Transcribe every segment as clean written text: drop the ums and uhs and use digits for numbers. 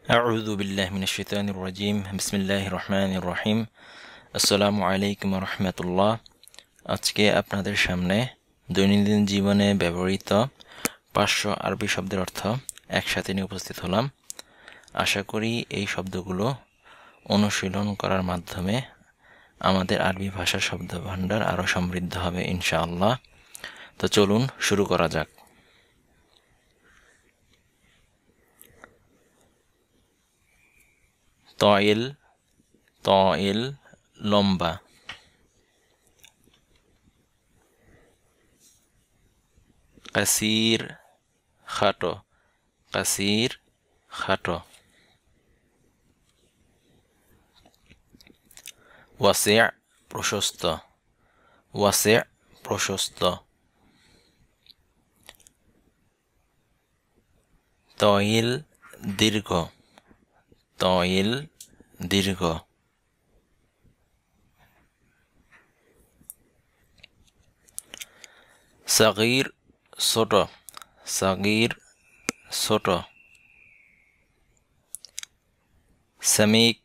أعوذ بالله من الشيطان الرجيم بسم الله الرحمن الرحيم আসসালামু আলাইকুম রহমতুল্লাহ। আজকে আপনাদের সামনে দৈনন্দিন জীবনে ব্যবহৃত 500 আরবি শব্দের অর্থ একসাথে নিয়ে উপস্থিত হলাম। আশা করি এই শব্দগুলো অনুশীলন করার মাধ্যমে আমাদের আরবি ভাষার শব্দভাণ্ডার আরও সমৃদ্ধ হবে ইনশাআল্লাহ। তো চলুন শুরু করা যাক। তয়েল লম্বা। কাসির খাটো। ওয়াসি'আ প্রশস্ত। তয়েল দীর্ঘ। সগীর ছোট। সামিক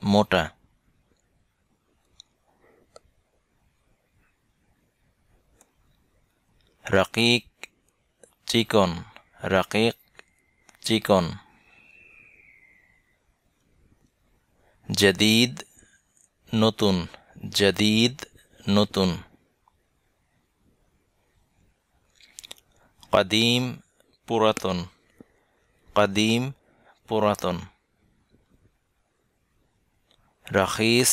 মোটা। রকিক চিকন। জদীদ নতুন। কদিম পুরাতন। রখিস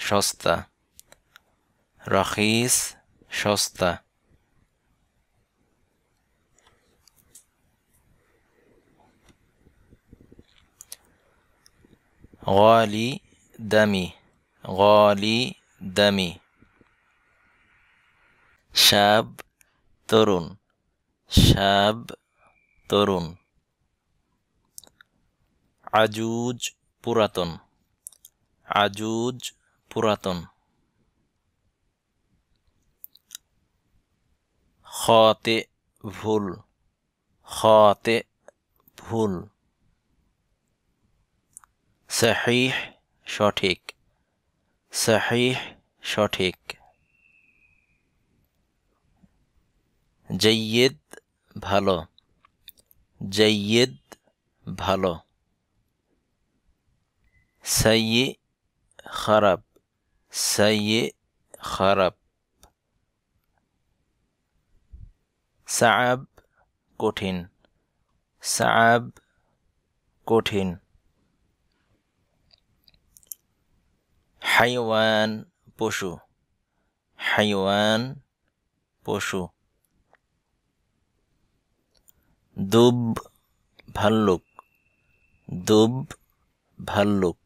সস্তা। গালি দামি। শাব তরুণ। আজুজ পুরাতন। খাতে ভুল। সহিহ সঠিক। জাইয়্যিদ ভালো। সাইয়্যি খারাপ। সাআব কঠিন। হাইওয়ান পশু। দুব ভাল্লুক।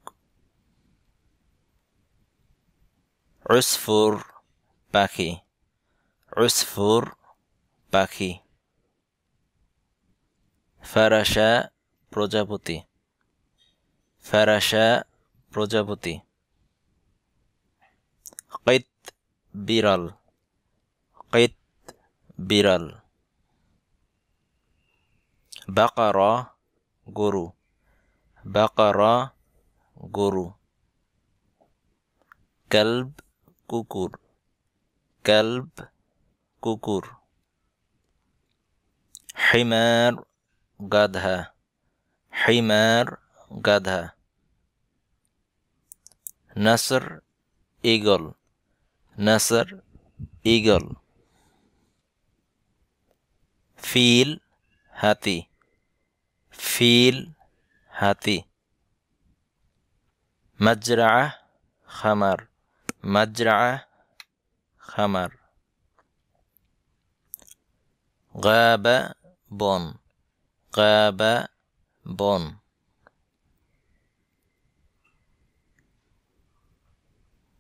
উসফুর পাখি। ফারাশা প্রজাপতি। কিত বিড়াল। বাকারা গরু। কালব কুকুর। হিমার গাধা। নসর ঈগল। ফিল হাতি। মাজরাআ খামার। গাবা বন।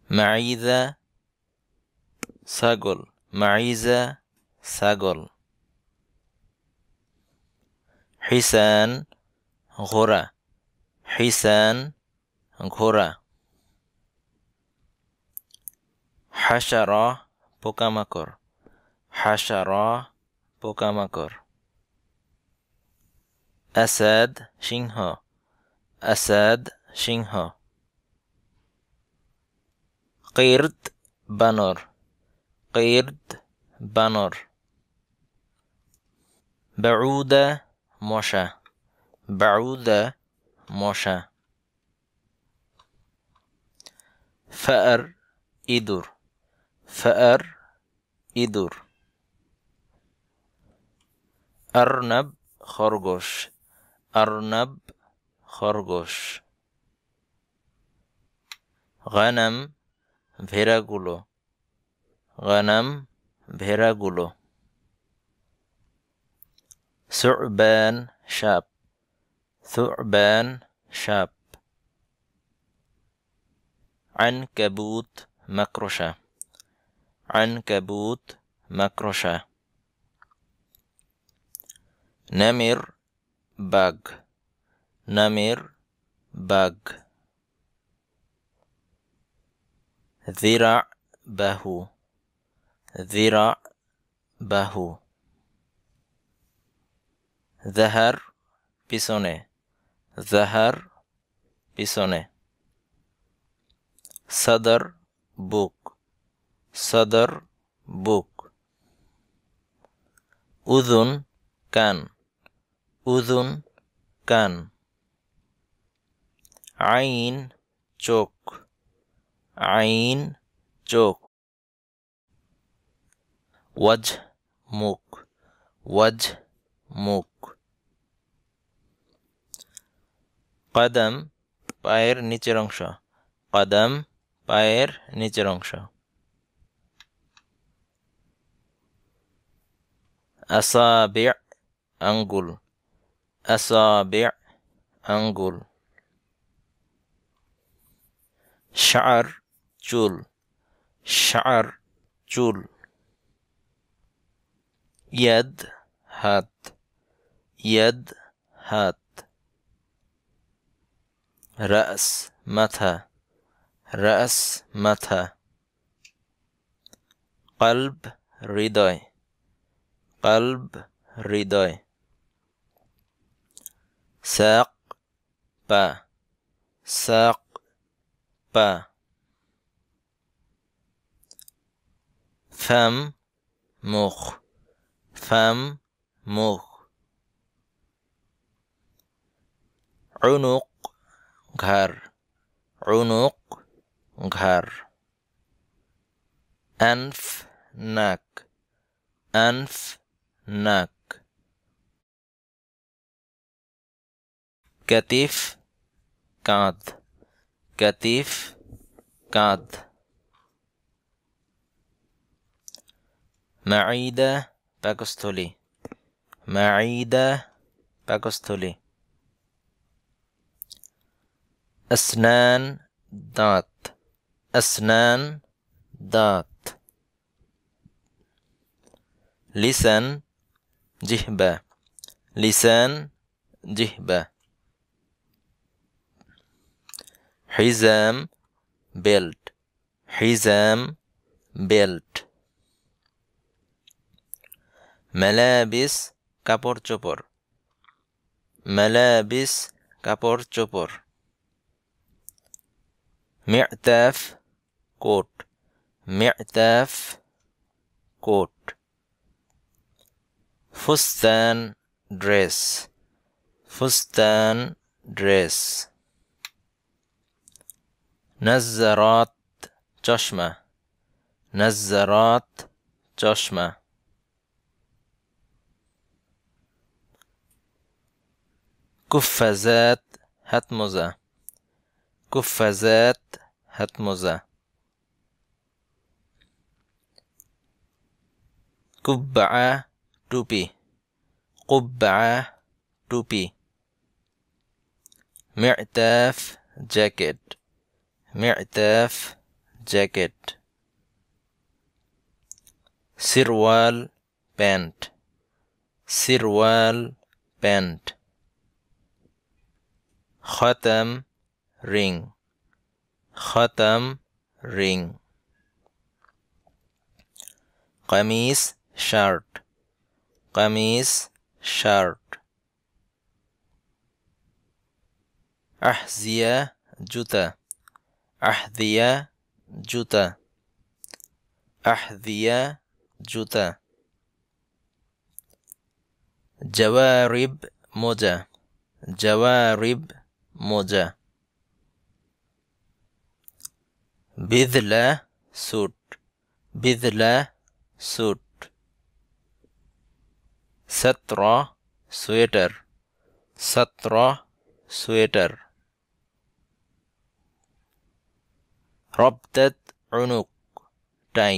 মাঈজা ছাগল। হিসান ঘোড়া। হাশারা পোকামাকড়। আসাদ সিংহ আসাদ সিংহ কিরদ বানর কিরদ বানর বাউদা মশা বাউদা মশা ফার ইঁদুর ফার ইঁদুর আরনাব খরগোশ আরনাব খরগোশ গানাম ভেড়াগুলো গানাম ভেড়াগুলো সুরবান সাপ সুরবান সাপ আনকাবুত মাকড়সা আনকাবুত মাকড়সা নামির বাঘ নামির বাঘ যিরা বাহু যিরা বাহু জাহার পিছনে জাহার পিছনে সদর বুক সদর বুক উযুন কান উযুন কান আইন চোখ আইন চোখ ওয়াজহ মুখ ওয়াজহ মুখ কদম পায়ের নিচের অংশ কদম পায়ের নিচের অংশ আসাবি' আঙ্গুল আসাবি' আঙ্গুল শা'r চুল শা'r চুল ইয়াদ হাত ইয়াদ হাত রাস মাথা রাস মাথা কলব হৃদয় কলব হৃদয় সাক পা সাক পা ফাম মুখ ফাম মুখ উনুক ঘাড় উনুক ঘাড় আনফ নাক আনফ নাক কাতিফ কাঁধ কাতিফ কাঁধ মাঈদা পাকস্থলী মাঈদা পাকস্থলী আসনান দাঁত আসনান দাঁত লিসান জিহবা লিসান জিহবা হিজাম বেল্ট হিজাম বেল্ট মালাবিস কাপড় চোপড় মালাবিস কাপড় চোপড় মি'তাফ কোট মি'তাফ কোট ফুস্তান ড্রেস ফুস্তান ড্রেস নজ্জারাত চশমা নজ্জারাত চশমা কুফাজাত হাত মোজা কুফাজাত হাত মোজা কুব্বা টুপি কুব্বা টুপি মি'তাফ জ্যাকেট মি'তাফ জ্যাকেট সিরওয়াল প্যান্ট সিরওয়াল প্যান্ট খতম রিং খতম রিং কামিজ শার্ট কামিজ শার্ট আহজিয়া জুতা আহদিয়া জুতা আহদিয়া জুতা জাওয়ারিব মোজা জাওয়ারিব মোজা বিদলা স্যুট বিদলা স্যুট সতরা সোয়েটার সতরা সোয়েটার রবতাত উনুক টাই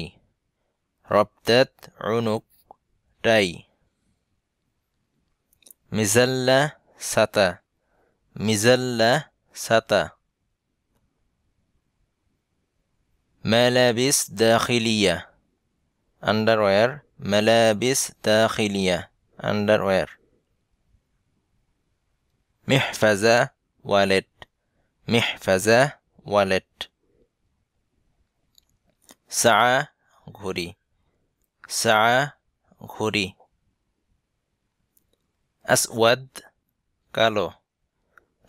রবতাত উনুক টাই মিজাল্লা সাতা মিজাল্লা সাতা মালাবিস দাখিলিয়া আন্ডারওয়্যার মালাবিস দাখিলিয়া আন্ডারওয়্যার মিহফাজা ওয়ালেট মিহফাজা ওয়ালেট সা ঘড়ি সা ঘড়ি আসওয়াদ কালো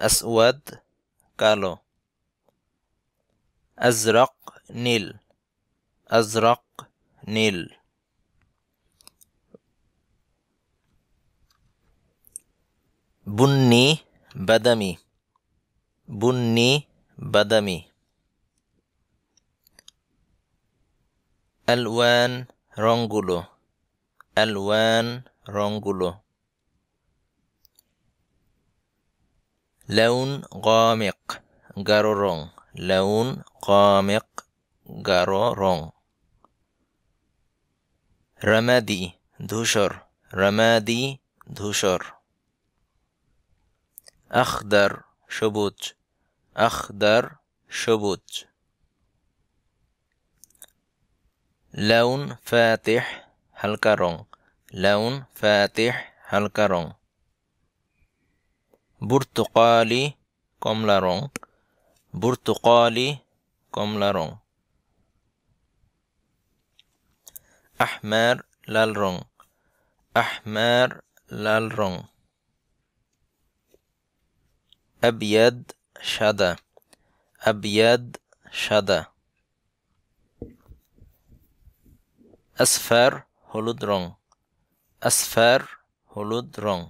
আসওয়াদ কালো আজরাক নীল আজরাক নীল বুন্নি বাদামি বুন্নি বাদামি আলওয়ান রংগুলো আলওয়ান রংগুলো লাউন গামিক গাঢ় রং লাউন গামিক গাঢ় রং রামাদি ধূসর রামাদি ধূসর আখদার সবুজ আখদার সবুজ লাউন ফাতিহ হালকা রং লাউন ফাতিহ হালকা রং বুর্তুকালি কমলা রং বুর্তুকালি কমলা রং আহমার লাল রং আহমার লাল রং আবিয়াদ সাদা আবিয়াদ সাদা আসফার হলুদ রং আসফার হলুদ রং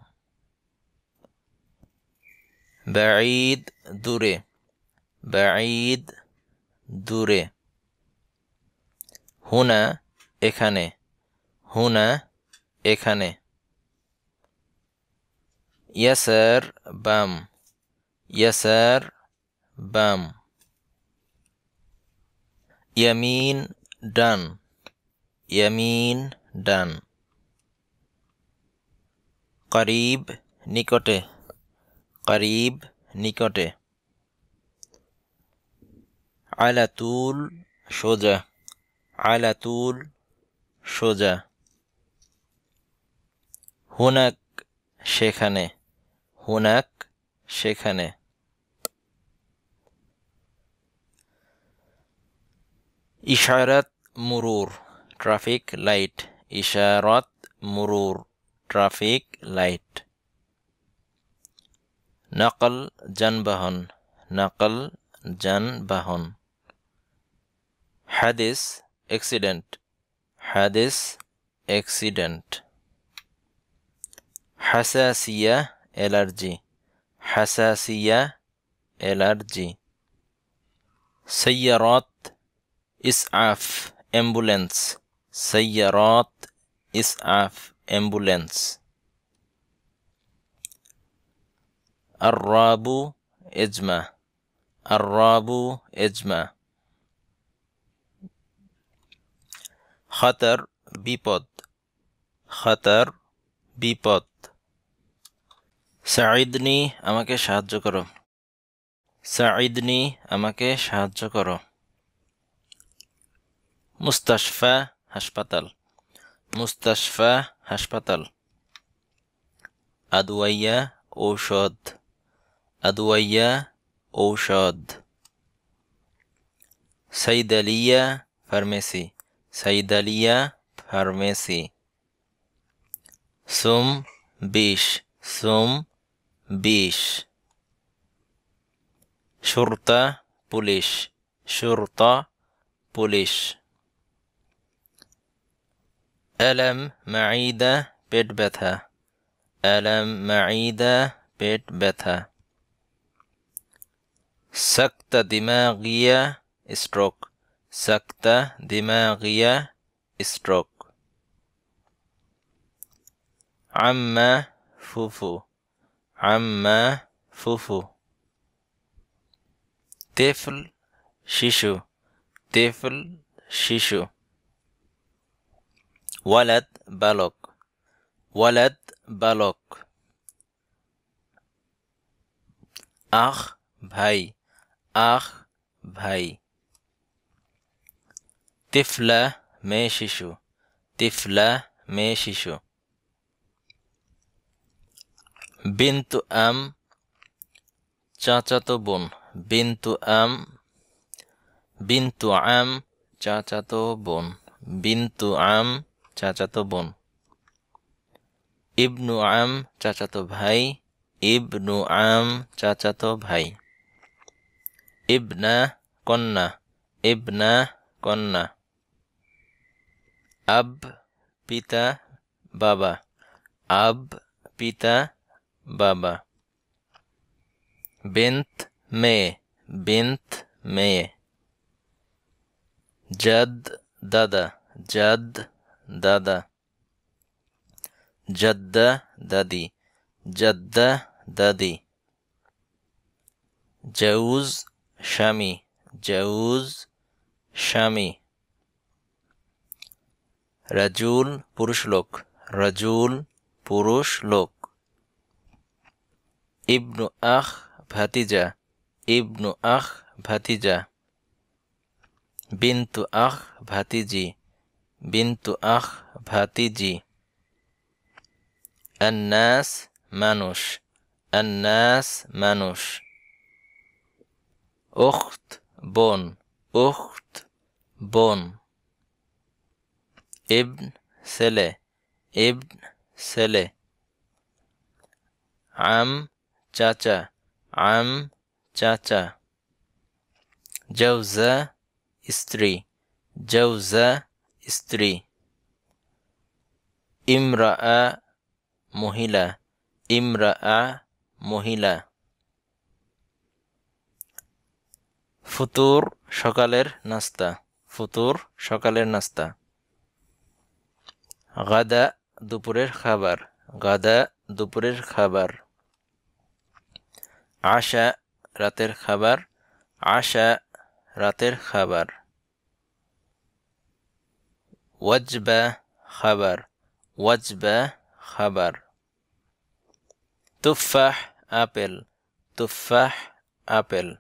বাঈদ দূরে বাঈদ দূরে হুনা এখানে হুনা এখানে ইয়াসার বাম ইয়াসার বাম ইয়ামিন ডান ইয়ামিন ডান করিব নিকটে করিব নিকটে আলাতুল সোজা আলাতুল সোজা হুনাক সেখানে হুনাক সেখানে ইশারাত মুরুর ট্রাফিক লাইট ইশারাত মুরুর ট্রাফিক লাইট নকল যানবাহন নকল যানবাহন হাদিস অ্যাক্সিডেন্ট হাদিস অ্যাক্সিডেন্ট হাসাসিয়া অ্যালার্জি হাসাসিয়া অ্যালার্জি সাইয়ারাত ইসআফ অ্যাম্বুলেন্স সাইয়ারাত ইসআফ অ্যাম্বুলেন্স আররাবু এজমা আররাবু এজমা খতর বিপদ খতর বিপদ সাঈদনি আমাকে সাহায্য করো সাঈদনি আমাকে সাহায্য করো মুস্তাশফা হাসপাতাল মুস্তাশফা হাসপাতাল আদওয়াইয়া ঔষধ আদওয়াইয়া ঔষধ সাইদালিয়া ফার্মেসি সাইদালিয়া ফার্মেসি সুম বিষ সুম বিষ শুরতা পুলিশ, শুরতা পুলিশ। আলাম মাঈদা পেট ব্যথা, আলাম মাঈদা পেট ব্যথা। সাকতা দিমাগিয়া স্ট্রোক, সাকতা দিমাগিয়া স্ট্রোক। আম্মা ফুফু, আম্মা ফুফু। তেফল শিশু, তেফল শিশু। ওয়ালাদ বালক, ওয়ালাদ বালক। আখ ভাই, আখ ভাই। তিফলা মেয়ে শিশু, তিফলা মেয়ে শিশু। বিন্তু আম চাচাতো বোন, বিন্তু আম, বিন্তু আম চাচাতো বোন, বিন্তু আম চাচাতো বোন। ইবনু আম চাচাতো ভাই, ইবনু আম চাচাতো ভাই। ইবনা কন্যা, ইবনা কন্যা। আব পিতা বাবা, আব পিতা বাবা। বিন্ত মেয়ে, বিন্ত মেয়ে। জাদ দাদা, জাদ দাদা। জাদ্দা দাদি, জাদ্দা দাদি। জাউজ স্বামী, জাউজ স্বামী। রাজুল পুরুষ লোক, রাজুল পুরুষ লোক। ইবনু আখ ভাতিজা, ইবনু আখ ভাতিজা। বিন্তু আখ ভাতিজি, বিন্তু আখ ভাতিজি। আন্নাস মানুষ, আন্নাস মানুষ। উখত বোন, উখত বোন। ইবন ছেলে, ইবন ছেলে। আম চাচা, আম চাচা। জাউজা স্ত্রী, জাউজা স্ত্রী। ইমরাআ মহিলা, ইমরাআ মহিলা। ফুতুর সকালের নাস্তা, ফুতুর সকালের নাস্তা। গাদা দুপুরের খাবার, গাদা দুপুরের খাবার। আশা রাতের খাবার, আশা রাতের খাবার। ওয়াজবা খাবার, ওয়াজবা খাবার। তুফাহ আপেল, তুফাহ apple.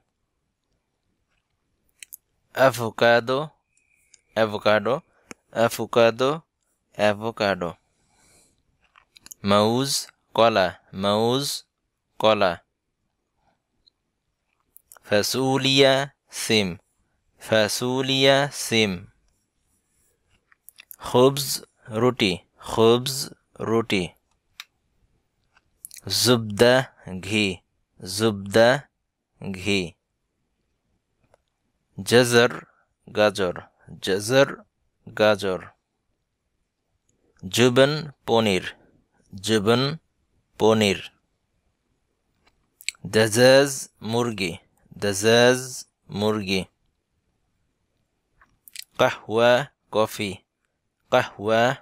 Avocado, avocado, avocado, avocado. মাউজ কলা, মাউজ কলা। ফাসুলিয়া সিম, ফাসুলিয়া সিম। খুবজ রুটি, খুবজ রুটি। জুবদা ঘি, জুবদা ঘি। জজর গাজর, জজর গাজর। জুবন পনির, জুবন পনির। দাজাজ মুরগি, দাজাজ মুরগি। কাহওয়া কফি, কাহওয়া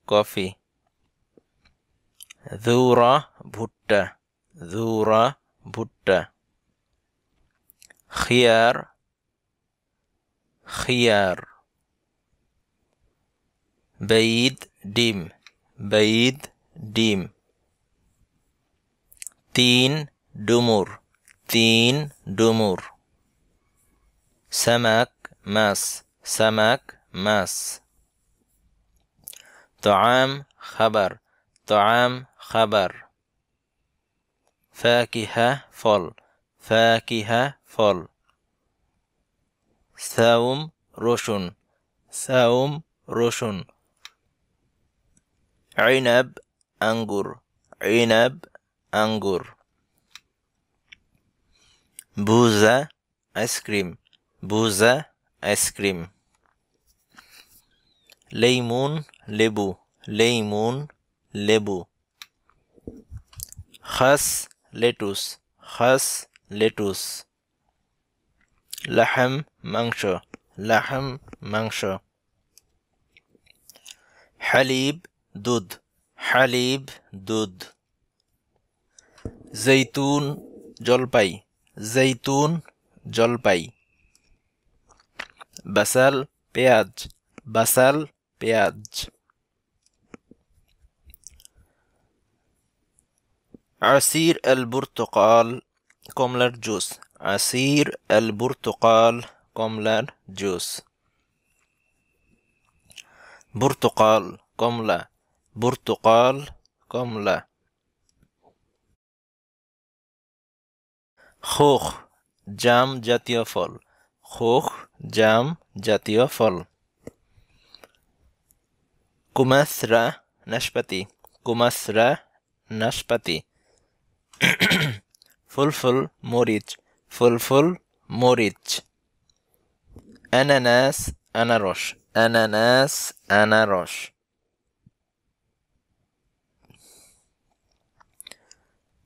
কফি। যুরা ভুট্টা, যুরা ভুট্টা। খিয়ার, খিয়ার। বাইদ ডিম, বাইদ ডিম। তিন ডুমুর, তিন ডুমুর। সামাক মাছ, সামাক মাছ। طعام খাবার, طعام খাবার। ফাকিহা ফল, ফাকিহা ফল। সাউম রসুন, সাউম রসুন। ইনাব আঙ্গুর, ইনাব আঙ্গুর। বুজা আইসক্রিম বুজা আইসক্রিম লেইমুন লেবু লেইমুন লেবু খাস লেটুস খাস লেটুস লাহাম মাংস লাহাম মাংস হালিব দুধ হালিব দুধ জৈতুন জলপাই জৈতুন জলপাই বাসাল পেঁয়াজ বাসাল পেঁয়াজ عصير البرتقال কমলার জুস عصير البرتقال কমলার জুস برتقال কমলা برتقال কমলা খোখ জাম জাতীয় ফল খোখ জাম জাতীয় ফল কুমাসরা নাশপাতি কুমাসরা নাশপাতি ফুলফুল মরিচ ফুলফুল মরিচ আনানাস আনারস আনানাস আনারস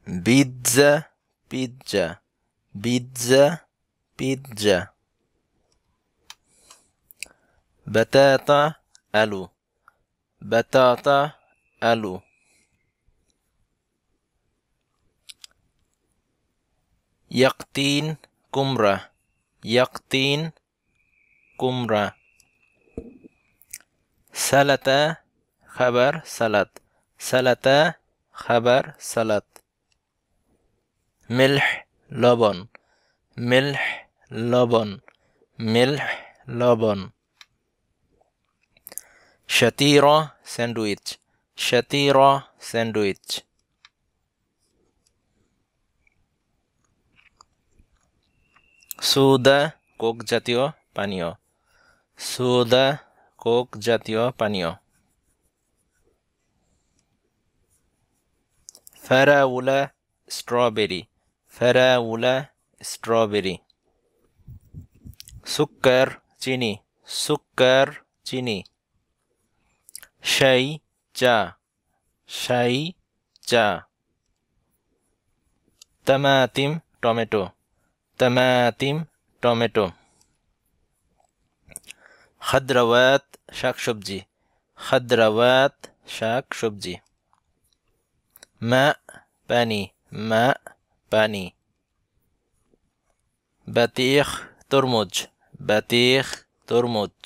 পিৎজা পিৎজা পিৎজা পিৎজা بطاطا আলু بطاطا আলু ইয়াকতিন কুমড়া ইয়াকতিন কুমড়া সালাতা খাবার সালাত সালাতা খাবার সালাত মিলহ লবণ মিলহ লবণ মিলহ লবণ শাতিরা স্যান্ডউইচ শাতিরা স্যান্ডউইচ সোদা কোক জাতীয় পানীয় সোদা কোক জাতীয় পানীয় ফারাউলা স্ট্রবেরি ফারাউলা স্ট্রবেরি সুক্কার চিনি সুক্কার চিনি শাই চা শাই চা তামাতিম টমেটো তামাতিম টমেটো খাদ্রাওয়াত শাকসবজি খাদ্রাওয়াত শাকসবজি মা পানি মা পানি বাতিখ তরমুজ বাতিখ তরমুজ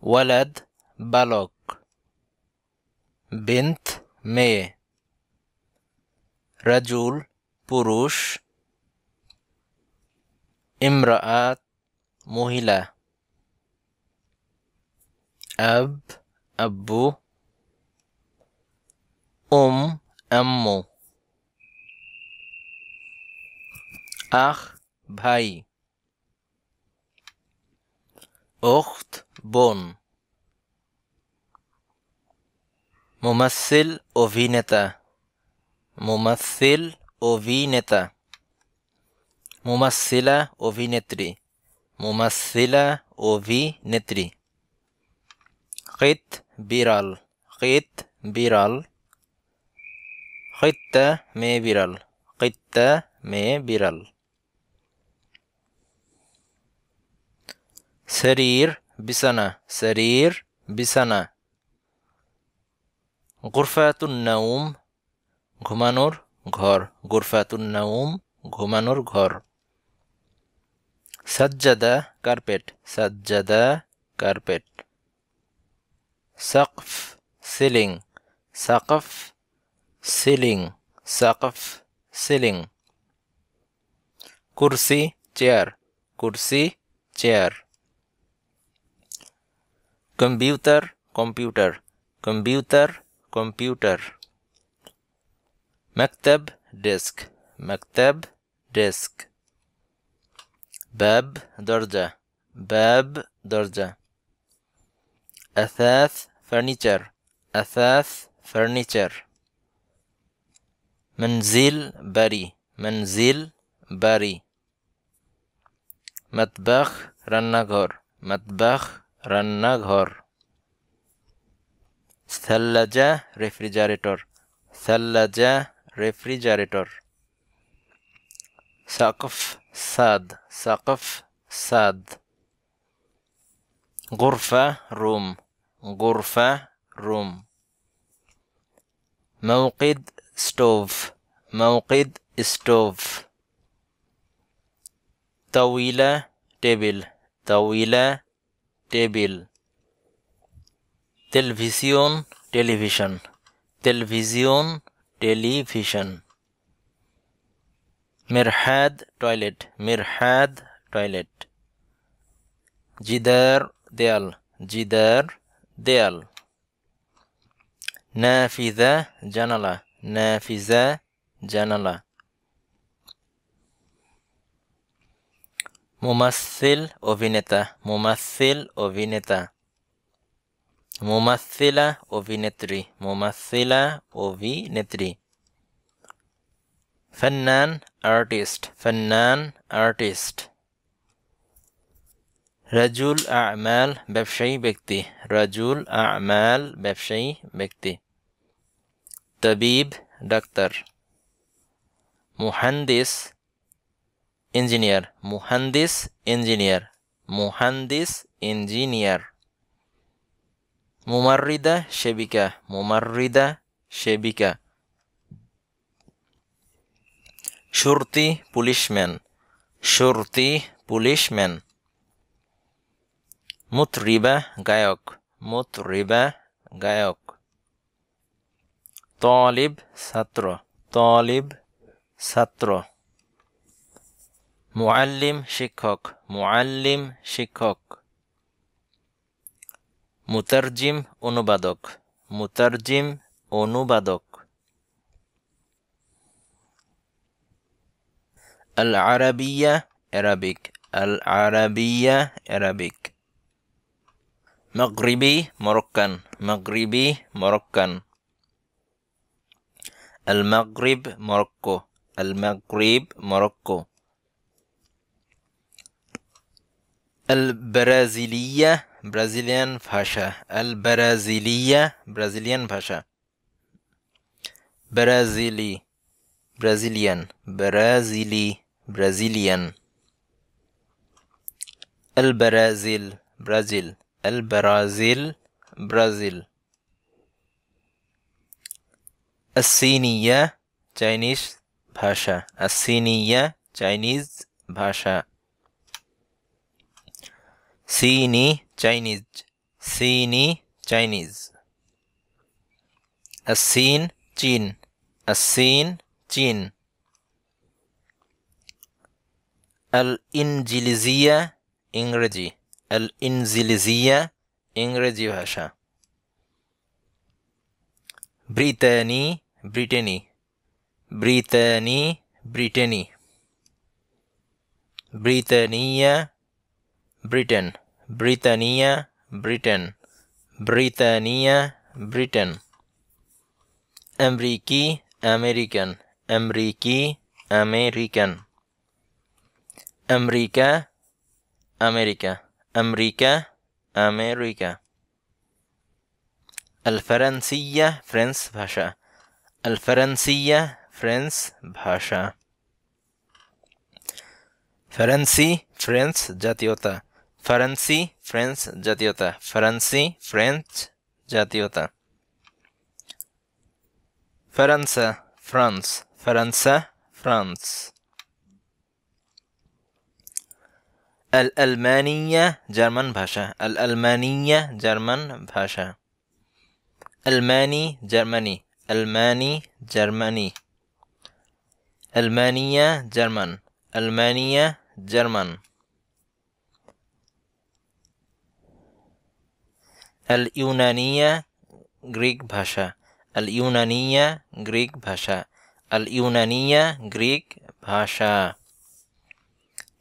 ওয়ালাদ বালক বিন্ত মেয়ে রাজুল পুরুষ ইমরাআত মহিলা আব আব্বু আম্মু আখ ভাই উখত বোন মুমাসসিল অভিনেতা মুমাসসিল অভিনেতা মুমাসসিলা অভিনেত্রী মুমাসসিলা অভিনেত্রী কিত বিড়াল কিত বিড়াল কিত্তা মেয়ে বিড়াল কিত্তা মেয়ে বিড়াল শরীর বিছানা শরীর বিছানা গুরফাতুন নাউম ঘুমানোর ঘর গুরফাতুন নাউম ঘুমানোর ঘর সাজ্জাদা কার্পেট সাজ্জাদা কার্পেট সাকফ সিলিং সাকফ সিলিং সাকফ সিলিং কুরসি চেয়ার কুরসি chair computer computer computer computer مكتب ديسك مكتب ديسك باب درجة باب درجة أثاث فرنيتشر أثاث فرنيتشر منزل بري মঞ্জিল বাড়ি। মতবাখ রান্নাঘর, মতবাখ রান্নাঘর। থাল্লাজা রেফ্রিজারেটর, থাল্লাজা রেফ্রিজারেটর। সাকফ সাদ, সাকফ সাদ। গুরফা রুম, গুরফা রুম। মৌকিদ স্টোভ, মৌকিদ স্টোভ। তাওয়িলা টেবিল, তাওয়িলা table. Television television, television television. মিরহাদ টয়লেট, মিরহাদ টয়লেট। জিদার দেয়াল, জিদার দেয়াল। নাফিজা জানালা, নাফিজা জানালা। মুমাসসিল অভিনেতা, মুমাসসিল অভিনেতা। মুমাসসিলা অভিনেত্রী, মুমাসসিলা অভিনেত্রী। ফান্নান আর্টিস্ট, ফান্নান আর্টিস্ট। রাজুল আ'মাল ব্যবসায়ী ব্যক্তি, রাজুল আ'মাল ব্যবসায়ী ব্যক্তি। তাবিব ডাক্তার। মুহান্দিস ইঞ্জিনিয়ার, মুহান্দিস ইঞ্জিনিয়ার, মুহান্দিস ইঞ্জিনিয়ার। মুমাররিদা সেবিকা, মুমাররিদা সেবিকা। শুরতি পুলিশম্যান, শুরতি পুলিশম্যান। মুতরিবা গায়ক, মুতরিবা গায়ক। তালিব ছাত্র, তালিব ছাত্র। মুআল্লিম শিক্ষক, মুআল্লিম শিক্ষক। মুতারজিম অনুবাদক, মুতারজিম অনুবাদক। Al Arabiya Arabic, Al Arabiya Arabic. মাগরিবি Moroccan, মাগরিবি Moroccan. আল মাগরিব মরক্কো, আল মাগরিব মরক্কো। আল ব্রাজিলিয়া ব্রাজিলিয়ান ভাষা, আল ব্রাজিলিয়া ব্রাজিলিয়ান ভাষা। ব্রাজিলি ব্রাজিলিয়ান, ব্রাজিলি ব্রাজিলিয়ান। আল ব্রাজিল ব্রাজিল, আল ব্রাজিল ব্রাজিল। আসিনিয়া চাইনিজ ভাষা, আসিনিয়া চাইনিজ ভাষা। সিনি চাইনিজ, সিনি চাইনিজ। আসিন চীন, আসিন চীন। আল ইনজিলিজিয়া ইংরেজি, আল ইনজিলিজিয়া ইংরেজি ভাষা। ব্রিটানি ব্রিটেনি, ব্রিটানি ব্রিটেনি। ব্রিটানিয়া ব্রিটেন, ব্রিটানিয়া ব্রিটেন, ব্রিটানিয়া ব্রিটেন। আমেরিকি আমেরিকান, আমেরিকি আমেরিকান। আমেরিকা আমেরিকা, আমেরিকা আমেরিকা। আল ফরান্সিয়া ফ্রেঞ্চ ভাষা, আল ফরান্সিয়া ফ্রেঞ্চ ভাষা। ফরান্সি ফ্রেঞ্চ জাতীয়তা, ফরান্সি ফ্রেঞ্চ জাতীয়তা, ফরান্সি ফ্রেঞ্চ জাতীয়তা। ফরান্সা ফ্রান্স, ফরান্সা ফ্রান্স। আল আলমানিয়া জার্মান ভাষা, আল আলমানিয়া জার্মান ভাষা। আলমানি জার্মানি, আলমানি জার্মানি। আলমানিয়া জার্মান, আলমানিয়া জার্মান। আল ইউনানিয়া গ্রিক ভাষা, আল ইউনানিয়া গ্রিক ভাষা, আল ইউনানিয়া গ্রিক ভাষা।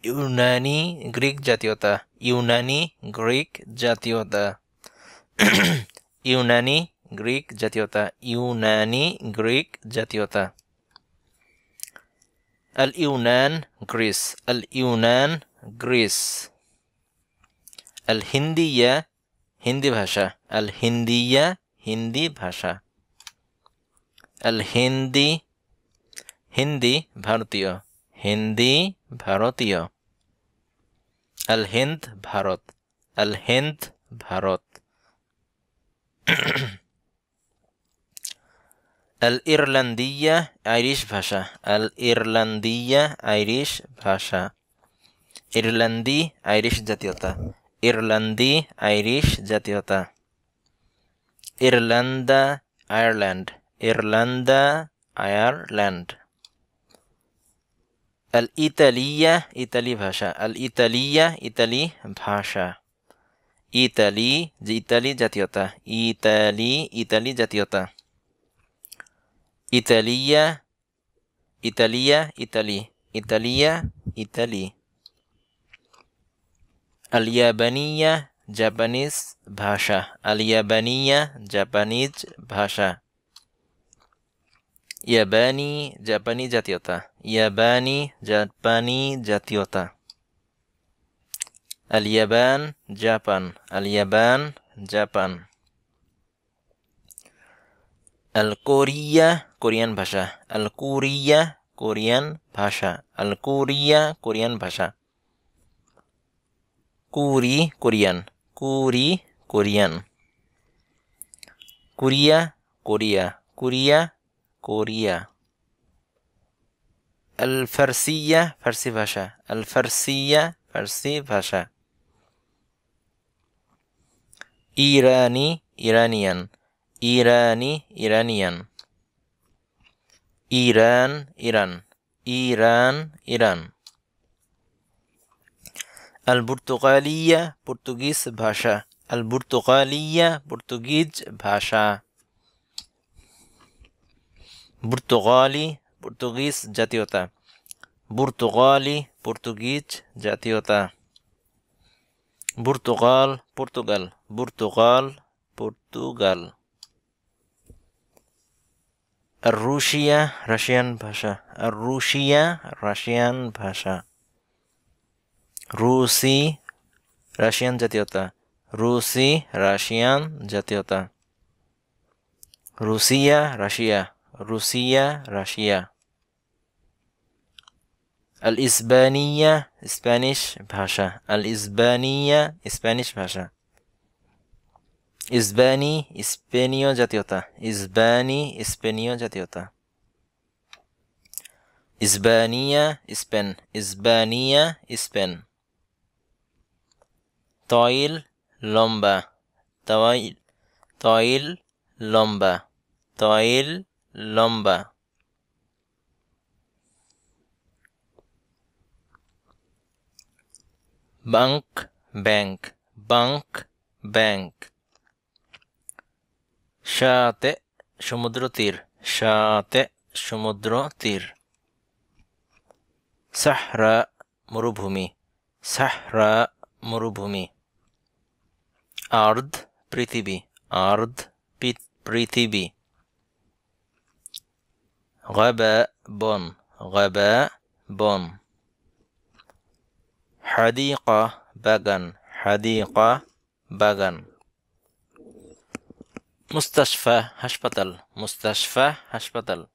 ইউনানি গ্রিক জাতীয়তা, ইউনানি গ্রিক জাতীয়তা। ইউনানি গ্রিক জাতীয়তা, ইউনানি গ্রিক জাতীয়তা। আল ইউনান গ্রিস, আল ইউনান গ্রিস। আল হিন্দিয়া হিন্দি ভাষা, আল হিন্দিয়া হিন্দি ভাষা। আল হিন্দি হিন্দি ভারতীয়, হিন্দি ভারতীয়। আল হিন্দ ভারত, আল হিন্দ ভারত। আল ইরলান্দিয়া আইরিশ ভাষা, আল ইরলান্দিয়া আইরিশ ভাষা। ইরলান্দি আইরিশ জাতীয়তা, ইরলান্দি আইরিশ জাতীয়তা। ইরলান্দা আয়ারল্যান্ড, ইরলান্দা আয়ারল্যান্ড। আল ইতালিয়া ইতালি ভাষা, আল ইতালিয়া ইতালি ভাষা। ইতালি যে ইতালি জাতীয়তা, ইতালি ইতালি জাতীয়তা। ইতালিয়া ইতালিয়া ইতালি, ইতালিয়া ইতালি। আল ইয়াবানিয়া জাপানিজ ভাষা, আল ইয়াবানিয়া জাপানিজ ভাষা। ইয়াবানি জাপানি জাতীয়তা, ইয়াবানি জাপানি জাতীয়তা। আল ইয়াবান জাপান, আল ইয়াবান জাপান। আল কোরিয়া কোরিয়ান ভাষা, আল কোরিয়া কোরিয়ান ভাষা, আল কোরিয়া কোরিয়ান ভাষা। কুরি কোরিয়ান, কুরি কোরিয়ান। কোরিয়া কোরিয়া, কোরিয়া কোরিয়া। আল ফারসিয়া ফার্সি ভাষা, আল ফারসিয়া ফার্সি ভাষা। ইরানি ইরানিয়ান, ইরানি ইরানিয়ান। ইরান ইরান, ইরান ইরান। আল পর্তুগালিয়া পর্তুগিজ ভাষা, আল পর্তুগালিয়া পর্তুগিজ ভাষা। পর্তুগালি পর্তুগিজ জাতীয়তা, পর্তুগালি পর্তুগিজ জাতীয়তা। পর্তুগাল পর্তুগাল, পর্তুগাল পর্তুগাল। আর রুশিয়া রাশিয়ান ভাষা, আর রুশিয়া রাশিয়ান ভাষা। রুসি রাশিয়ান জাতীয়তা, রুসি রাশিয়ান জাতীয়তা। রুসিয়া রাশিয়া, রুসিয়া রাশিয়া। আল ইসবানিয়া স্প্যানিশ ভাষা, আল ইসবানিয়া স্প্যানিশ ভাষা। ইসবানি স্পেনীয় জাতীয়তা, ইসবানি স্পেনীয় জাতীয়তা। ইসবানিয়া স্পেন, ইসবানিয়া স্পেন। তইল লম্বা, তইল তইল লম্বা, তইল লম্বা। বাঙ্ক ব্যাংক, বাঙ্ক ব্যাংক। শাতে সমুদ্র তীর, শাতে সমুদ্র তীর। সাহরা মরুভূমি, সাহরা মরুভূমি। আর্দ পৃথিবী, আর্দ পৃথিবী। গাবা বন, গাবা বন। হাদিকা বাগান, হাদিকা বাগান। মুস্তাশফা হাসপাতাল, মুস্তাশফা হাসপাতাল।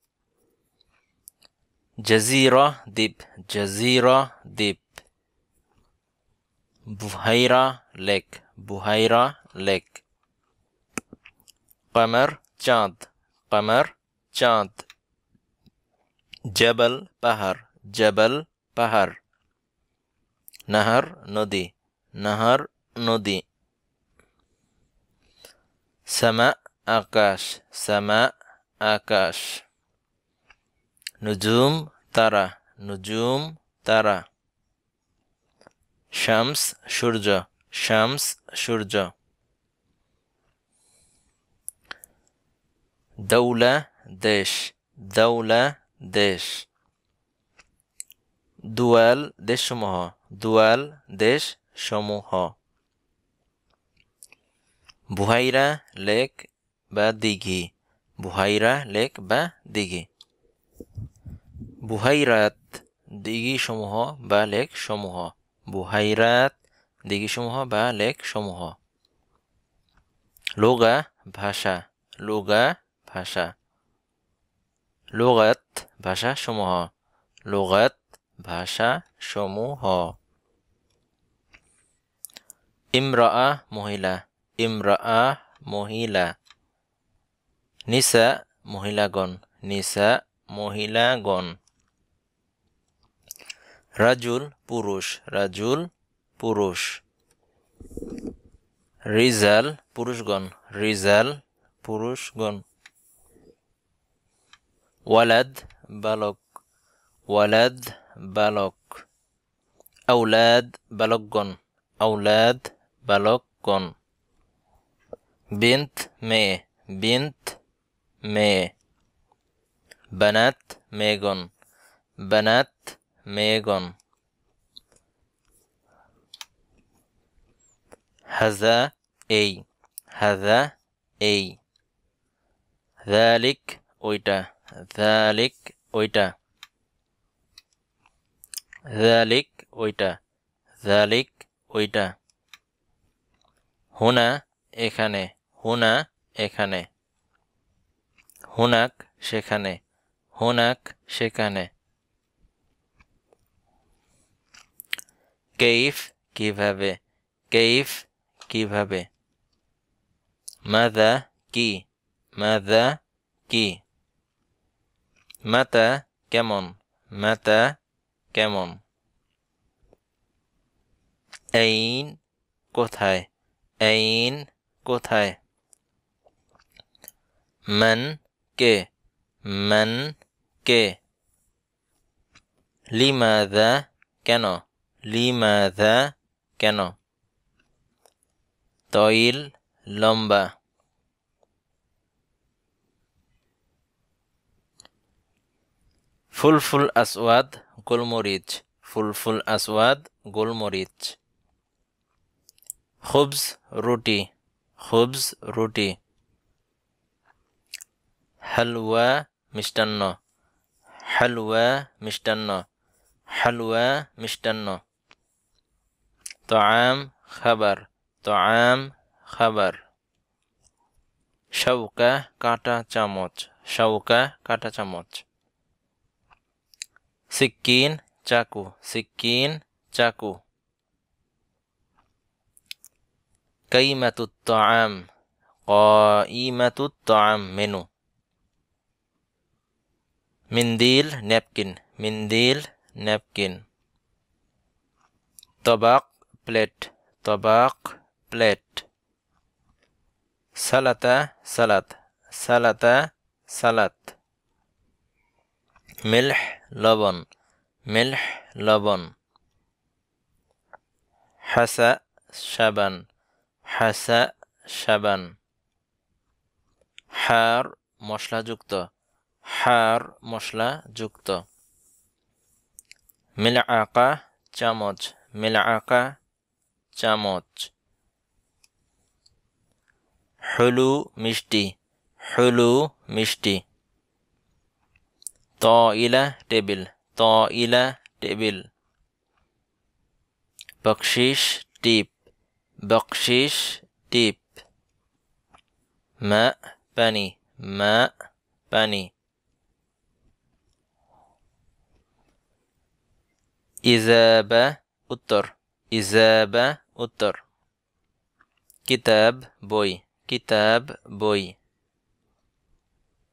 জাজিরা দ্বীপ, জাজিরা দ্বীপ। Bahira lake, Bahira lake. কমর চাঁদ, কমর চাঁদ। জবল পাহাড়, জবল পাহাড়। নাহার নদী, নাহার নদী। সামা আকাশ, সামা আকাশ। নুজুম তারা, নুজুম তারা। শামস সূর্য, শামস সূর্য। দৌলা দেশ, দৌলা দেশ। দুয়াল দেশসমূহ, দুয়াল দেশ সমূহ। বুহাইরা লেক বা দিঘি, বুহাইরা লেক বা দিঘি। বুহাইরাত দিঘিসমূহ বা লেকসমূহ বুহাইরাত দিঘিসমূহ বা লেকসমূহ লুগা ভাষা লুগা ভাষা লুগাত ভাষাসমূহ লুগাত ভাষাসমূহ ইমরাআ মহিলা ইমরাআ মহিলা নিসা মহিলাগণ নিসা মহিলাগণ রাজুল পুরুষ রাজুল পুরুষ রিজাল পুরুষগণ রিজাল পুরুষগণ ওয়ালাদ বালক ওয়ালাদ বালক আউলাদ বালকগণ আউলাদ বালকগণ বিন্ত মেয়ে বিন্ত মেয়ে বানাত মেয়েগণ বানাত মেয়েগণ হাজা এই হাজা এই যালিক ওইটা যালিক ওইটা যালিক ওইটা যালিক ওইটা হুনা এখানে হুনা এখানে হুনাক সেখানে হুনাক সেখানে কেইফ কিভাবে কেইফ কিভাবে মাযা কি মাযা কি মাতা কেমন মাতা কেমন আইন কোথায় আইন কোথায় মান কে মান কে লিমাযা কেন লিমাযা কেন তইল লম্বা ফুলফুল আসওয়াদ গোলমরিচ ফুলফুল আসওয়াদ গোলমরিচ খুবজ রুটি খুবজ রুটি হালুয়া মিষ্টান্ন হালুয়া মিষ্টান্ন হালুয়া মিষ্টান্ন তাআম খাবার তাআম খাবার শাউকা কাঁটা চামচ শাউকা কাঁটা চামচ সিক্কিন চাকু সিক্কিন চাকু কাইমাতুত তাআম কাইমাতুত তাআম মেনু মিন্দিল ন্যাপকিন মিন্দিল ন্যাপকিন তবাক প্লেট তবাক প্লেট সালাতা সালাত সালাতা সালাত মিলহ লবণ মিলহ লবণ হাসা সাবান হাসা সাবান হার মশলাযুক্ত হার মশলাযুক্ত মিলআকা চামচ মিলআকা চামচ হুলু মিষ্টি হুলু মিষ্টি তাইলা টেবিল তাইলা টেবিল বকশিশ টিপ বকশিশ টিপ মা পানি মা পানি ইজাবা উত্তর ইজাবা উত্তর কিতাব বই কিতাব বই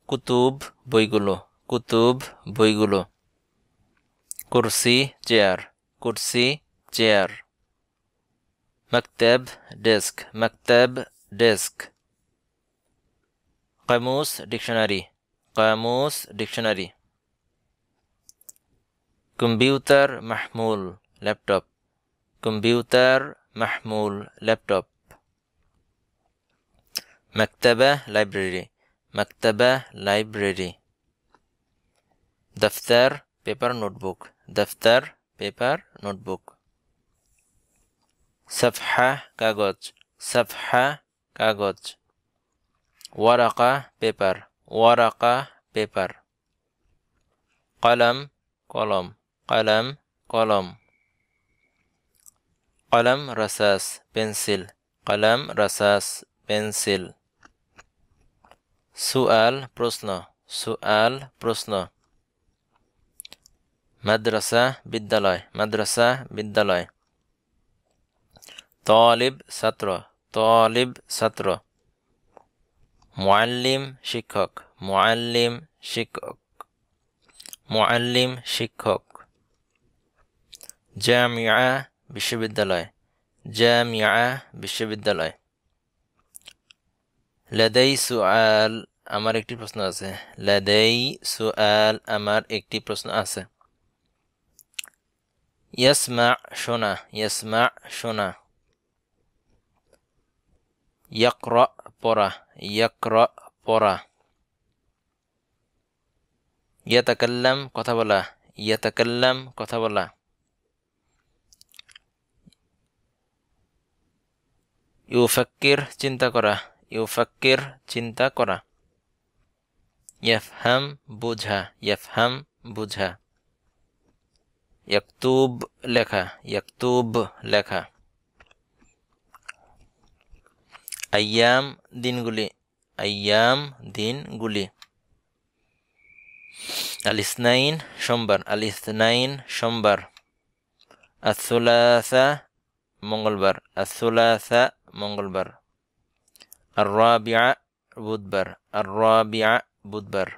কুতুব বইগুলো কুতুব বইগুলো কুরসি চেয়ার কুরসি চেয়ার মকতব ডেস্ক মকতব ডেস্ক কামুস ডিকশনারি কামুস ডিকশনারি কম্পিউটার মাহমুল ল্যাপটপ কম্পিউটার মাহমুল ল্যাপটপ মাকতাবা লাইব্রেরি মাকতাবা লাইব্রেরি দফতর পেপার নোটবুক দফতর পেপার নোটবুক সফহা কাগজ সফহা কাগজ ওয়ারাকা পেপার ওয়ারাকা পেপার কলম কলম قلم قلم قلم رصاص পেন্সিল قلم رصاص পেন্সিল সুআল প্রশ্ন সুআল প্রশ্ন মাদ্রাসা বিদ্যালয় মাদ্রাসা বিদ্যালয় তালিব ছাত্র তালিব ছাত্র মুআল্লিম শিক্ষক মুআল্লিম শিক্ষক মুআল্লিম শিক্ষক জামিআ বিশ্ববিদ্যালয় জামিআ বিশ্ববিদ্যালয় লাদাই সুআল আমার একটি প্রশ্ন আছে লাদাই সুআল আমার একটি প্রশ্ন আছে ইয়াসমা শোনা ইয়াসমা শোনা ইয়াকরা পড়া ইয়াকরা পড়া ইয়াতাকাল্লাম কথা বলা ইয়াতাকাল্লাম কথা বলা ইউফাক্কির চিন্তা করা ইউফাক্কির চিন্তা করা ইয়াফহাম বুঝা ইয়াফহাম বুঝা ইয়াকতুব লেখা ইয়াকতুব লেখা আইয়াম দিনগুলি আইয়াম দিনগুলি আল ইসনাইন সোমবার আল ইসনাইন সোমবার আসুলাসা মঙ্গলবার আসুলাসা মঙ্গলবার আর রাবিআ বুধবার আর রাবিআ বুধবার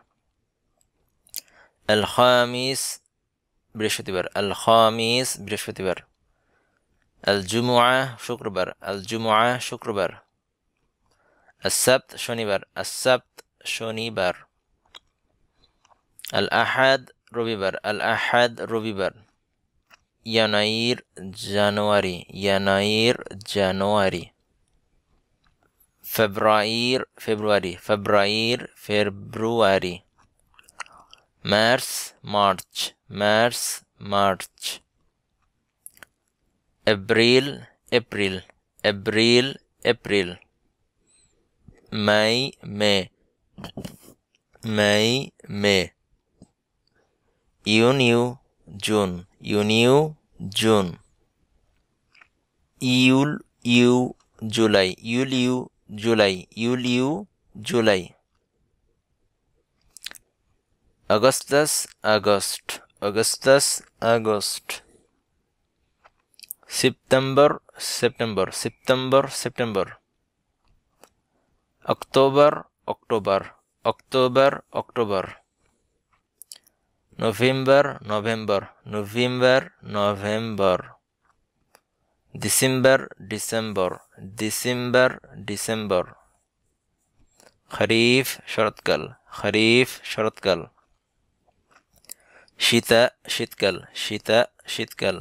আল খামিস বৃহস্পতিবার আল খামিস বৃহস্পতিবার আল জুমুআ শুক্রবার আল জুমুআ শুক্রবার আসসাবত শনিবার আসসাবত শনিবার আল আহাদ রবিবার আল আহাদ রবিবার ইয়ানাইর জানুয়ারি ইয়ানাইর জানুয়ারি ফেব্রুয়ারির ফেব্রুয়ারি ফেব্রুয়ারির February March March March March April April April April May May May May ইউনিউ জুন ইউনিউ জুন ইউল ইউ জুলাই ইউলিউ জুলাই ইউলিউ জুলাই আগস্টাস আগস্ট আগস্টাস August September September September September October October October October November November November November December December December December খরিফ শরৎকাল খরিফ শরৎকাল শীতা শীতকাল শীতা শীতকাল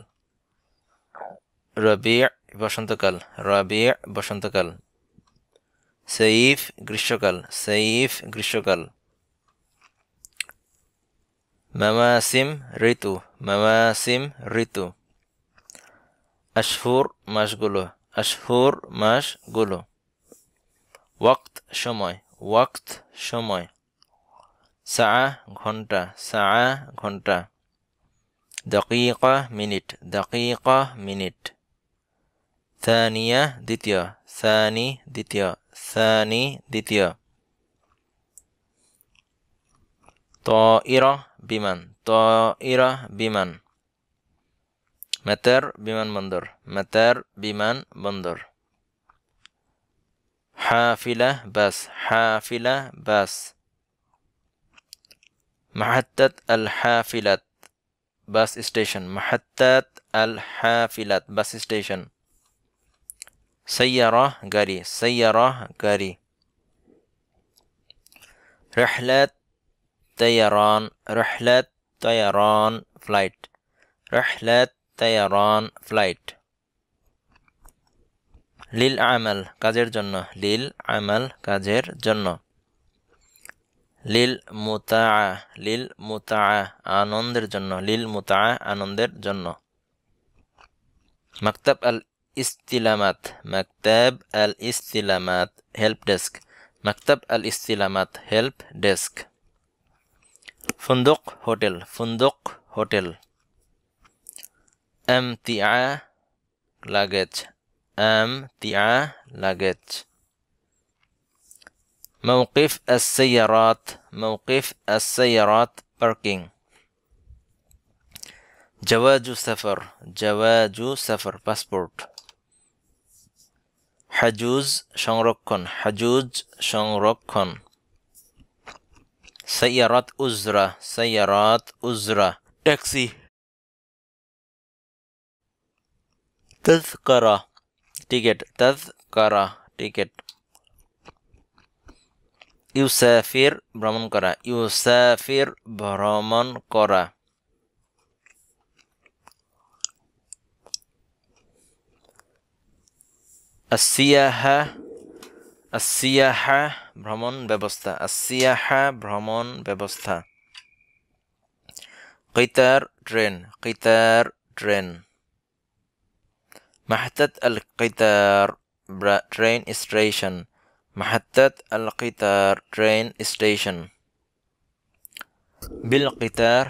রবি' বসন্তকাল রবি' বসন্তকাল সাইফ গ্রীষ্মকাল সাইফ গ্রীষ্মকাল মাওয়াসিম ঋতু মাওয়াসিম ঋতু আশহুর মাসগুলো আশহুর মাসগুলো ওয়াক্ত সময় ওয়াক্ত সময় সাআ ঘন্টা সাআ ঘন্টা দাকিকা মিনিট দাকিকা মিনিট থানিয়া দ্বিতীয় সানি দ্বিতীয় সানি দ্বিতীয় তাইরা বিমান তাইরা বিমান মাতার বিমানবন্দর মাতার বিমানবন্দর হাফিলা বাস হাফিলা বাস মাহাত্তাত আল হাফিলাত বাস স্টেশন মাহাত্তাত আল হাফিলাত বাস স্টেশন সাইয়ারা গাড়ি সাইয়ারা গাড়ি রহলাত طيران رحلة طيران flight رحلة طيران flight লিল আমাল কাজের জন্য লিল আমাল কাজের জন্য লিল মুতাআ আনন্দের জন্য লিল মুতাআ আনন্দের জন্য মাকতাব আল ইস্তিলামাত মাকতাব আল ইস্তিলামাত হেল্প ডেস্ক মাকতাব আল ইস্তিলামাত হেল্প ডেস্ক ফুন্দুক হোটেল ফুন্দুক hotel أمتعة luggage أمتعة luggage موقف السيارات parking جواز سفر passport حجوز সংরক্ষণ سيارات أجرة taxi تذكرة ticket ইউসাফির ভ্রমণ করা আসিয়াহা ভ্রমণ ব্যবস্থা কিতার train محطة القطار train station محطة القطار train station بالقطار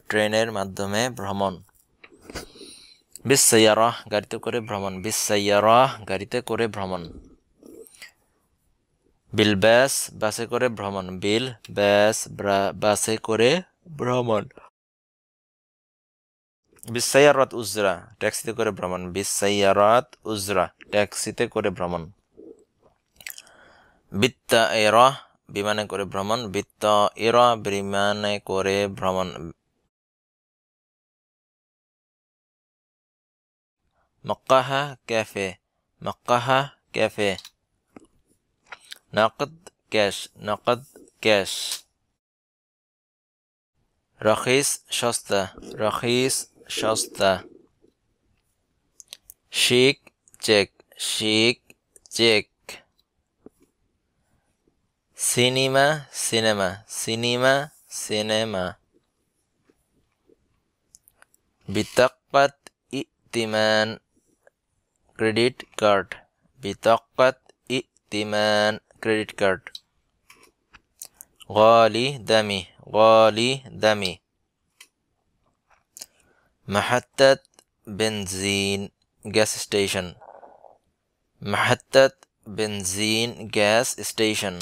ট্রেনের মাধ্যমে ভ্রমণ بالسيارة গাড়িতে করে ভ্রমণ بالباس বাসে করে ভ্রমণ بالسيارات أجرة ট্যাক্সিতে করে ভ্রমণ بالطائرة বিমানে করে ভ্রমণ مقهى كافيه نقد كاش رخيص সস্তা শিক চেক সিনেমা বিতাকাত ইতিমান ক্রেডিট কার্ড غالي দামি محطة بنزين gas station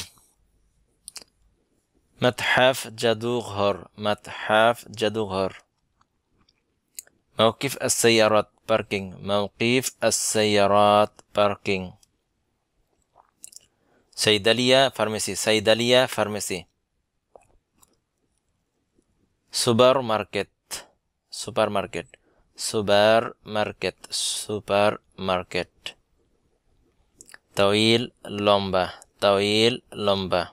متحف جادوغر موقف السيارات parking صيدلية فارماسي سوبر ماركت طويل লম্বা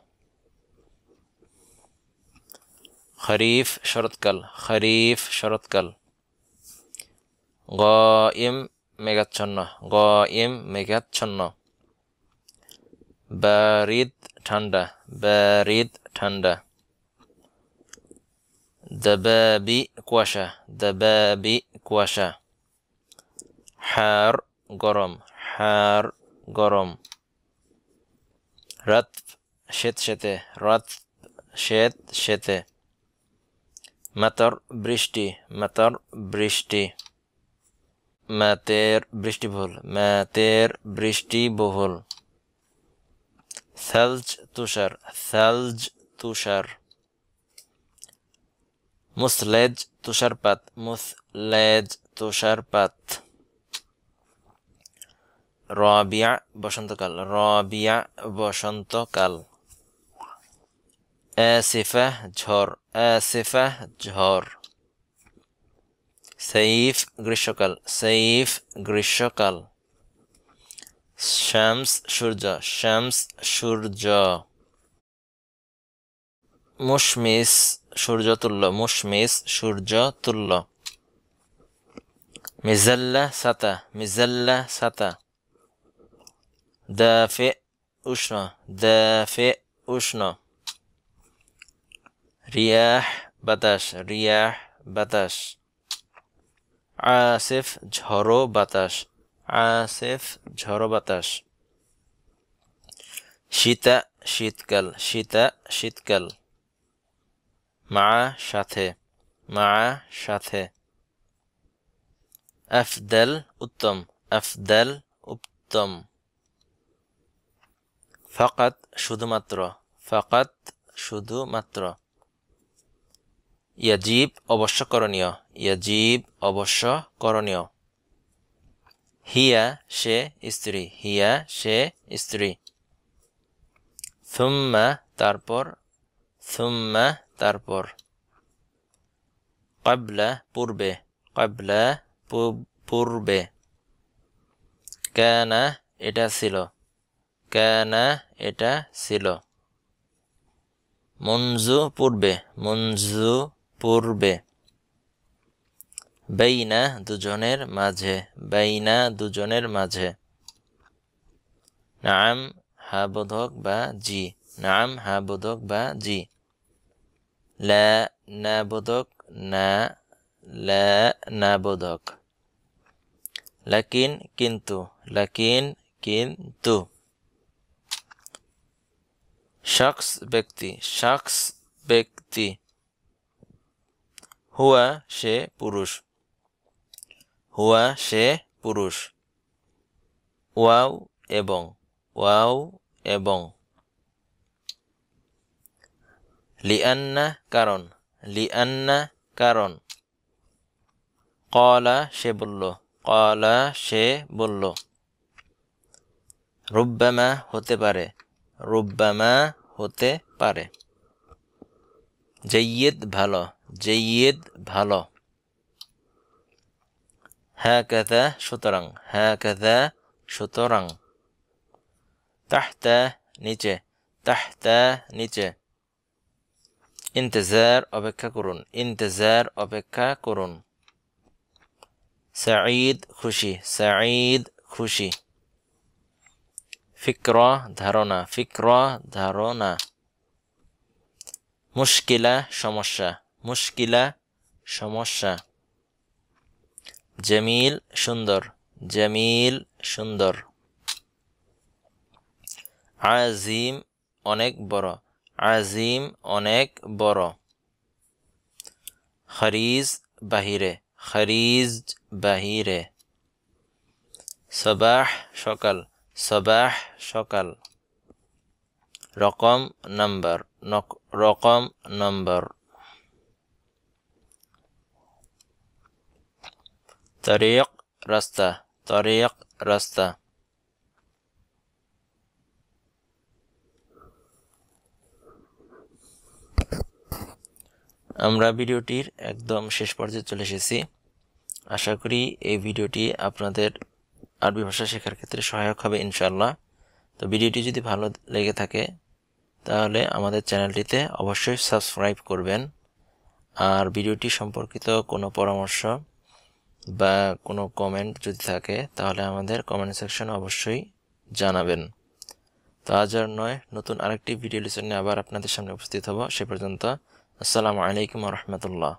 খরিফ শরৎকাল গয়ম মেঘাচ্ছন্ন বারিদ ঠান্ডা দাবাবি কুয়াশা হার গরম রাত শীতে মাতর বৃষ্টি মাতের বৃষ্টিবহুল থালজ তুষার মুসলেজ তুষারপাত রাবিয়া বসন্তকাল আসিফা ঝড় সাইফ গ্রীষ্মকাল শামস সূর্য মুশমিস সূর্যতুল্য মিজাল্লা ছাতা দাফে উষ্ণ রিয়াহ বাতাস আসিফ ঝড়ো বাতাস শীতকাল মা সাথে আফদাল উত্তম, আফদাল উত্তম। ফাকাত শুধুমাত্র, ফাকাত শুধুমাত্র। ইয়াজিব অবশ্য করণীয়, ইয়াজিব অবশ্য করণীয়। হিয়া সে স্ত্রী, হিয়া সে স্ত্রী। সুম্মা তারপর, সুম্মা তারপর। ক্বাবলা পূর্বে, ক্বাবলা পূর্বে। কানা এটা ছিল, কানা এটা ছিল। মুনজু পূর্বে, মুনজু পূর্বে। বাইনা দুজনের মাঝে, বাইনা দুজনের মাঝে। নাম হা বোধক বা জি, নাম হা বোধক বা জি। লা না বোধক না, লা না বোধক। লাকিন কিন্তু, লাকিন কিন্তু। শখস ব্যক্তি, শখস ব্যক্তি। হুয়া সে পুরুষ, হুয়া সে পুরুষ। ওয়াও এবং, ওয়াও এবং। লিআন্না কারণ, লিআন্না কারণ। ক্বালা সে বলল, ক্বালা সে বলল। রুব্বামা হতে পারে, রুব্বামা হতে পারে। জাইয়িদ ভালো, জাইয়িদ ভালো। হাকাযা সুতরাং, হাকাযা সুতরাং। তাহতা নিচে, তাহতা নিচে। ইন্তজার অপেক্ষা করুন, ইন্তজার অপেক্ষা করুন। সাঈদ খুশি, সাঈদ খুশি। ফিকরা ধারণা, ফিকরা ধারণা। মুশকিলা সমস্যা, মুশকিলা সমস্যা। জামিল সুন্দর, জামিল সুন্দর। আজিম অনেক বড়, আজিম অনেক বড়। খরিজ বাহিরে, খরিজ বাহিরে। সবাহ সকাল, সবাহ সকাল। রকম নাম্বার, রকম নাম্বার। তরিক রাস্তা, তরিক রাস্তা। আমরা ভিডিওটির একদম শেষ পর্যায়ে চলে এসেছি। আশা করি এই ভিডিওটি আপনাদের আরবি ভাষা শেখার ক্ষেত্রে সহায়ক হবে ইনশাআল্লাহ। তো ভিডিওটি যদি ভালো লেগে থাকে তাহলে আমাদের চ্যানেলটিতে অবশ্যই সাবস্ক্রাইব করবেন। আর ভিডিওটি সম্পর্কিত কোনো পরামর্শ বা কোনো কমেন্ট যদি থাকে তাহলে আমাদের কমেন্ট সেকশনে অবশ্যই জানাবেন। তো আজ আর নয়, নতুন আরেকটি ভিডিও লেসন নিয়ে আবার আপনাদের সামনে উপস্থিত হব। সে পর্যন্ত আসসালামু আলাইকুম ওয়া রাহমাতুল্লাহ।